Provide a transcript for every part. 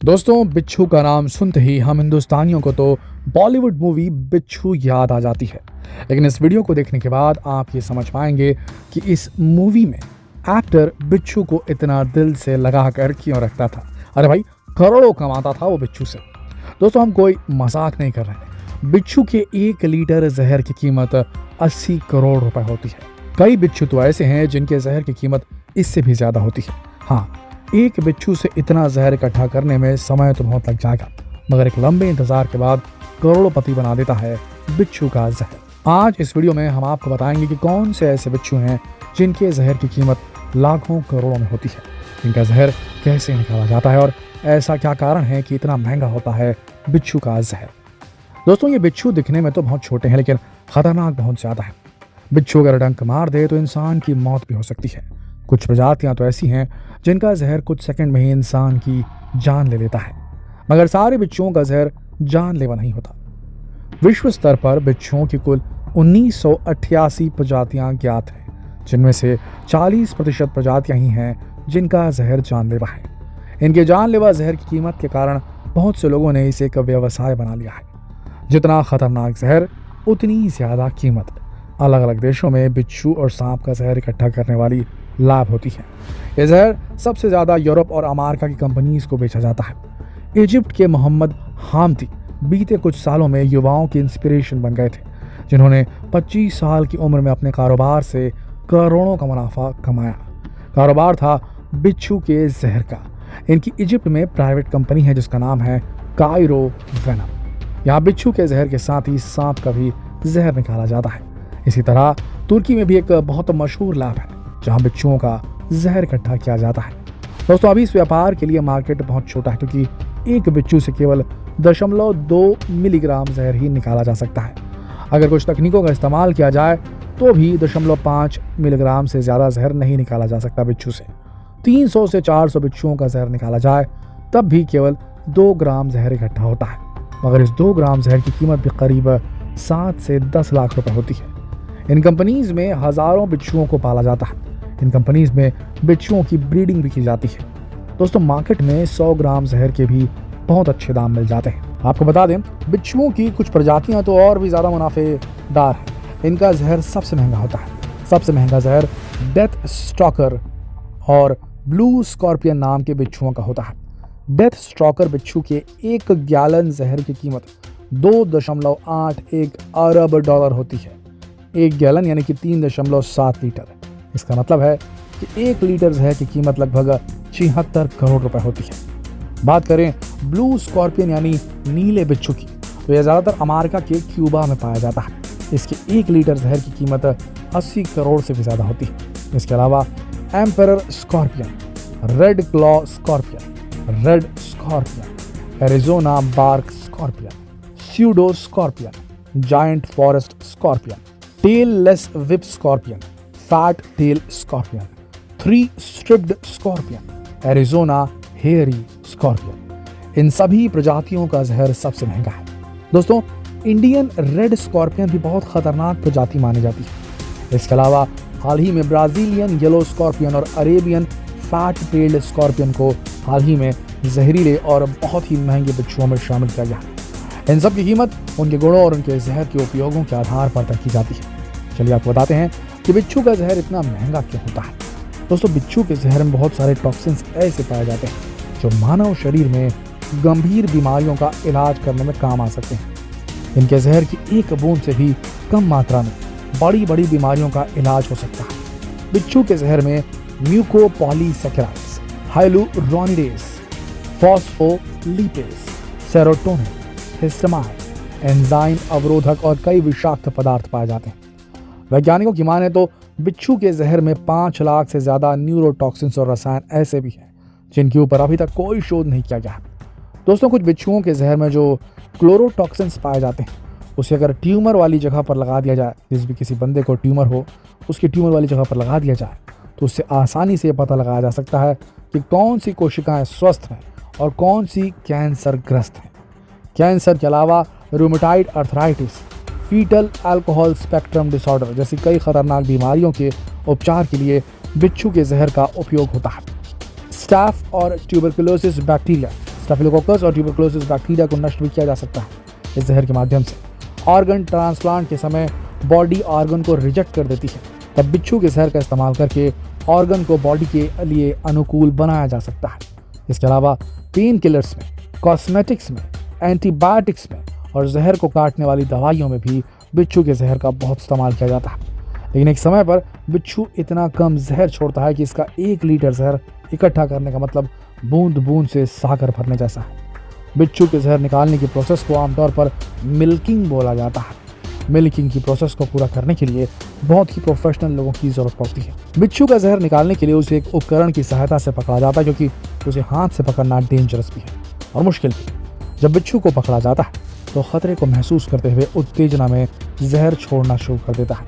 दोस्तों, बिच्छू का नाम सुनते ही हम हिंदुस्तानियों को तो बॉलीवुड मूवी बिच्छू याद आ जाती है। लेकिन इस वीडियो को देखने के बाद आप ये समझ पाएंगे कि इस मूवी में एक्टर बिच्छू को इतना दिल से लगा कर क्यों रखता था। अरे भाई, करोड़ों कमाता था वो बिच्छू से। दोस्तों, हम कोई मजाक नहीं कर रहे। बिच्छू के 1 लीटर जहर की कीमत 80 करोड़ रुपए होती है। कई बिच्छू तो ऐसे हैं जिनके जहर की कीमत इससे भी ज्यादा होती है। हाँ, एक बिच्छू से इतना जहर इकट्ठा करने में समय तो बहुत लग जाएगा, मगर एक लंबे इंतजार के बाद करोड़पति बना देता है बिच्छू का जहर। आज इस वीडियो में हम आपको बताएंगे कि कौन से ऐसे बिच्छू हैं जिनके जहर की कीमत लाखों करोड़ों में होती है, इनका जहर कैसे निकाला जाता है और ऐसा क्या कारण है कि इतना महंगा होता है बिच्छू का जहर। दोस्तों, ये बिच्छू दिखने में तो बहुत छोटे हैं, लेकिन खतरनाक बहुत ज्यादा है। बिच्छू अगर डंक मार दे तो इंसान की मौत भी हो सकती है। कुछ प्रजातियां तो ऐसी हैं जिनका जहर कुछ सेकंड में ही इंसान की जान ले लेता है, मगर सारे बिच्छुओं का जहर जानलेवा नहीं होता। विश्व स्तर पर बिच्छुओं की कुल 1988 प्रजातियां ज्ञात हैं, जिनमें से 40% प्रजातियां ही हैं जिनका जहर जानलेवा है। इनके जानलेवा जहर की कीमत के कारण बहुत से लोगों ने इसे एक व्यवसाय बना लिया है। जितना खतरनाक जहर उतनी ज्यादा कीमत। अलग अलग देशों में बिच्छू और सांप का जहर इकट्ठा करने वाली लाभ होती है। यह जहर सबसे ज्यादा यूरोप और अमेरिका की कंपनीज को बेचा जाता है। इजिप्ट के मोहम्मद हामदी बीते कुछ सालों में युवाओं की इंस्पिरेशन बन गए थे, जिन्होंने 25 साल की उम्र में अपने कारोबार से करोड़ों का मुनाफा कमाया। कारोबार था बिच्छू के जहर का। इनकी इजिप्ट में प्राइवेट कंपनी है जिसका नाम है कायरो वेनम। यहाँ बिच्छू के जहर के साथ ही सांप का भी जहर निकाला जाता है। इसी तरह तुर्की में भी एक बहुत मशहूर लैब है जहां बिच्छुओं का जहर इकट्ठा किया जाता है। दोस्तों, अभी इस व्यापार के लिए मार्केट बहुत छोटा है, क्योंकि एक बिच्छू से केवल 0.2 मिलीग्राम जहर ही निकाला जा सकता है। अगर कुछ तकनीकों का इस्तेमाल किया जाए तो भी 0.5 मिलीग्राम से ज़्यादा जहर नहीं निकाला जा सकता बिच्छू से। 300 से 400 बिच्छुओं का जहर निकाला जाए तब भी केवल 2 ग्राम जहर इकट्ठा होता है, मगर इस 2 ग्राम जहर की कीमत भी करीब 7 से 10 लाख रुपए होती है। इन कंपनीज में हजारों बिच्छुओं को पाला जाता है। इन कंपनीज में बिच्छुओं की ब्रीडिंग भी की जाती है। दोस्तों, मार्केट में 100 ग्राम जहर के भी बहुत अच्छे दाम मिल जाते हैं। आपको बता दें, बिच्छुओं की कुछ प्रजातियां तो और भी ज्यादा मुनाफेदार हैं। इनका जहर सबसे महंगा होता है। सबसे महंगा जहर डेथ स्टॉकर और ब्लू स्कॉर्पियन नाम के बिच्छुओं का होता है। डेथ स्टॉकर बिच्छू के 1 गैलन जहर की कीमत 2.81 अरब डॉलर होती है। 1 गैलन यानी कि 3.7 लीटर। इसका मतलब है कि 1 लीटर जहर की कीमत लगभग 76 करोड़ रुपए होती है। बात करें ब्लू स्कॉर्पियन यानी नीले बिच्छू की, तो यह ज़्यादातर अमेरिका के क्यूबा में पाया जाता है। इसके 1 लीटर जहर की कीमत 80 करोड़ से भी ज़्यादा होती है। इसके अलावा emperor scorpion, red claw scorpion, red scorpion, Arizona bark scorpion, pseudo scorpion, giant forest scorpion, tailless whip scorpion, fat tail scorpion, 3 striped scorpion, Arizona hairy scorpion. इन सभी प्रजातियों का जहर सबसे महंगा है। दोस्तों, इंडियन रेड स्कॉर्पियन भी बहुत खतरनाक प्रजाति मानी जाती है। इसके अलावा हाल ही में ब्राजीलियन येलो स्कॉर्पियन और अरेबियन फैट टेल्ड स्कॉर्पियन को हाल ही में जहरीले और बहुत ही महंगे बिच्छुओं में शामिल किया गया है। इन सब की कीमत उनके गुणों और उनके जहर के उपयोगों के आधार पर तय की जाती है। चलिए आपको बताते हैं कि बिच्छू का जहर इतना महंगा क्यों होता है। दोस्तों, बिच्छू के जहर में बहुत सारे टॉक्सिन्स ऐसे पाए जाते हैं जो मानव शरीर में गंभीर बीमारियों का इलाज करने में काम आ सकते हैं। इनके जहर की 1 बूंद से भी कम मात्रा में बड़ी बड़ी बीमारियों का इलाज हो सकता है। बिच्छू के जहर में म्यूकोपॉलीसैकेराइड्स, हाइलुरोनिडेज, फॉस्फोलिपेज, सेरोटोनिन, हिस्टामाइन, एंजाइम अवरोधक और कई विषाक्त पदार्थ पाए जाते हैं। वैज्ञानिकों की माने तो बिच्छू के जहर में 5 लाख से ज्यादा न्यूरोटॉक्सिन्स और रसायन ऐसे भी हैं जिनके ऊपर अभी तक कोई शोध नहीं किया गया है। दोस्तों, कुछ बिच्छुओं के जहर में जो क्लोरोटॉक्सिन्स पाए जाते हैं, उसे अगर ट्यूमर वाली जगह पर लगा दिया जाए, जिस भी किसी बंदे को ट्यूमर हो उसकी ट्यूमर वाली जगह पर लगा दिया जाए, तो उससे आसानी से पता लगाया जा सकता है कि कौन सी कोशिकाएं स्वस्थ हैं और कौन सी कैंसरग्रस्त हैं। कैंसर के अलावा rheumatoid arthritis, fetal alcohol spectrum disorder जैसी कई खतरनाक बीमारियों के उपचार के लिए बिच्छू के जहर का उपयोग होता है। स्टाफ और ट्यूबरकुलोसिस बैक्टीरिया स्टेफिलोकोकस और ट्यूबरकुलोसिस बैक्टीरिया को नष्ट भी किया जा सकता है इस जहर के माध्यम से। ऑर्गन ट्रांसप्लांट के समय बॉडी ऑर्गन को रिजेक्ट कर देती है, तब बिच्छू के जहर का इस्तेमाल करके ऑर्गन को बॉडी के लिए अनुकूल बनाया जा सकता है। इसके अलावा पेन किलर्स में, कॉस्मेटिक्स में, एंटीबायोटिक्स में और जहर को काटने वाली दवाइयों में भी बिच्छू के जहर का बहुत इस्तेमाल किया जाता है। लेकिन एक समय पर बिच्छू इतना कम जहर छोड़ता है कि इसका 1 लीटर जहर इकट्ठा करने का मतलब बूंद बूंद से सागर भरने जैसा है। बिच्छू के जहर निकालने की प्रोसेस को आमतौर पर मिल्किंग बोला जाता है। मिल्किंग की प्रोसेस को पूरा करने के लिए बहुत ही प्रोफेशनल लोगों की जरूरत पड़ती है। बिच्छू का जहर निकालने के लिए उसे एक उपकरण की सहायता से पकड़ा जाता है, क्योंकि उसे हाथ से पकड़ना डेंजरस भी है और मुश्किल भी। जब बिच्छू को पकड़ा जाता है तो खतरे को महसूस करते हुए उत्तेजना में जहर छोड़ना शुरू कर देता है,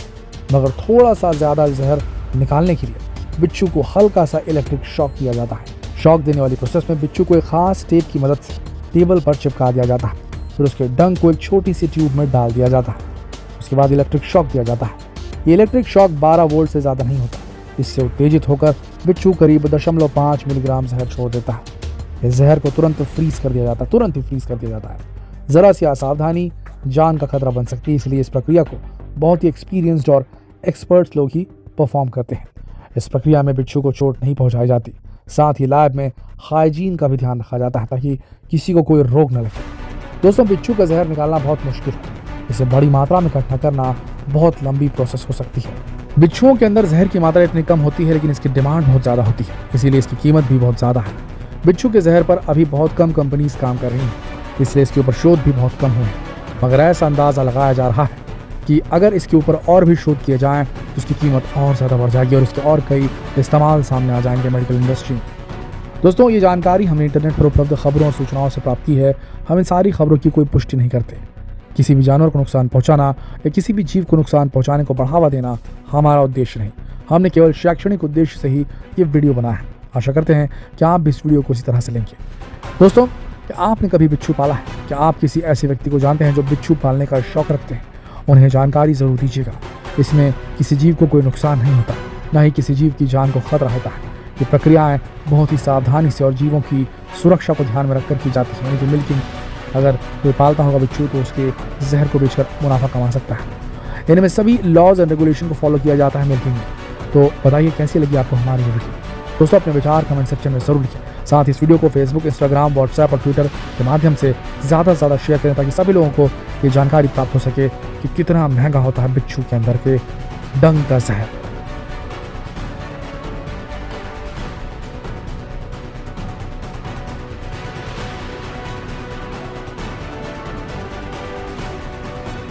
मगर थोड़ा सा ज्यादा जहर निकालने के लिए बिच्छू को हल्का सा इलेक्ट्रिक शॉक दिया जाता है। शॉक देने वाली प्रोसेस में बिच्छू को एक खास टेप की मदद से टेबल पर चिपका दिया जाता है, फिर उसके डंक को एक छोटी सी ट्यूब में डाल दिया जाता है। उसके बाद इलेक्ट्रिक शॉक दिया जाता है। ये इलेक्ट्रिक शॉक 12 वोल्ट से ज़्यादा नहीं होता। इससे उत्तेजित होकर बिच्छू करीब 0.5 मिलीग्राम जहर छोड़ देता है। इस जहर को तुरंत ही फ्रीज कर दिया जाता है। ज़रा सी असावधानी जान का खतरा बन सकती है, इसलिए इस प्रक्रिया को बहुत ही एक्सपीरियंस्ड और एक्सपर्ट्स लोग ही परफॉर्म करते हैं। इस प्रक्रिया में बिच्छू को चोट नहीं पहुंचाई जाती। साथ ही लैब में हाइजीन का भी ध्यान रखा जाता है ताकि किसी को कोई रोग न लगे। दोस्तों, बिच्छू का जहर निकालना बहुत मुश्किल है। इसे बड़ी मात्रा में इकट्ठा करना बहुत लंबी प्रोसेस हो सकती है। बिच्छुओं के अंदर जहर की मात्रा इतनी कम होती है, लेकिन इसकी डिमांड बहुत ज़्यादा होती है, इसीलिए इसकी कीमत भी बहुत ज़्यादा है। बिच्छू के जहर पर अभी बहुत कम कंपनीज काम कर रही हैं, इसलिए इसके ऊपर शोध भी बहुत कम हुए हैं। मगर ऐसा अंदाज़ा लगाया जा रहा है कि अगर इसके ऊपर और भी शोध किए जाएँ तो इसकी कीमत और ज़्यादा बढ़ जाएगी और इसके और कई इस्तेमाल सामने आ जाएंगे मेडिकल इंडस्ट्री में। दोस्तों, ये जानकारी हमने इंटरनेट पर उपलब्ध खबरों और सूचनाओं से प्राप्त की है। हम इन सारी खबरों की कोई पुष्टि नहीं करते। किसी भी जानवर को नुकसान पहुंचाना या किसी भी जीव को नुकसान पहुंचाने को बढ़ावा देना हमारा उद्देश्य नहीं। हमने केवल शैक्षणिक उद्देश्य से ही ये वीडियो बनाया है। आशा करते हैं कि आप भी इस वीडियो को इसी तरह से लेंगे। दोस्तों, क्या आपने कभी बिच्छू पाला है? क्या आप किसी ऐसे व्यक्ति को जानते हैं जो बिच्छू पालने का शौक रखते हैं? उन्हें जानकारी ज़रूर दीजिएगा। इसमें किसी जीव को कोई नुकसान नहीं होता, ना ही किसी जीव की जान को खतरा होता है। ये प्रक्रियाएँ बहुत ही सावधानी से और जीवों की सुरक्षा को ध्यान में रखकर की जाती है। यानी कि मिल्किंग, अगर कोई पालता होगा बिच्छू तो उसके जहर को बेचकर मुनाफा कमा सकता है। इनमें सभी लॉज एंड रेगुलेशन को फॉलो किया जाता है मिल्किंग में। तो बताइए कैसी लगी आपको हमारी ये वीडियो। दोस्तों, अपने विचार कमेंट सेक्शन में ज़रूर लिखें। साथ ही इस वीडियो को फेसबुक, इंस्टाग्राम, व्हाट्सएप और ट्विटर के माध्यम से ज़्यादा से ज़्यादा शेयर करें ताकि सभी लोगों को ये जानकारी प्राप्त हो सके कि कितना महंगा होता है बिच्छू के अंदर के डंक का जहर।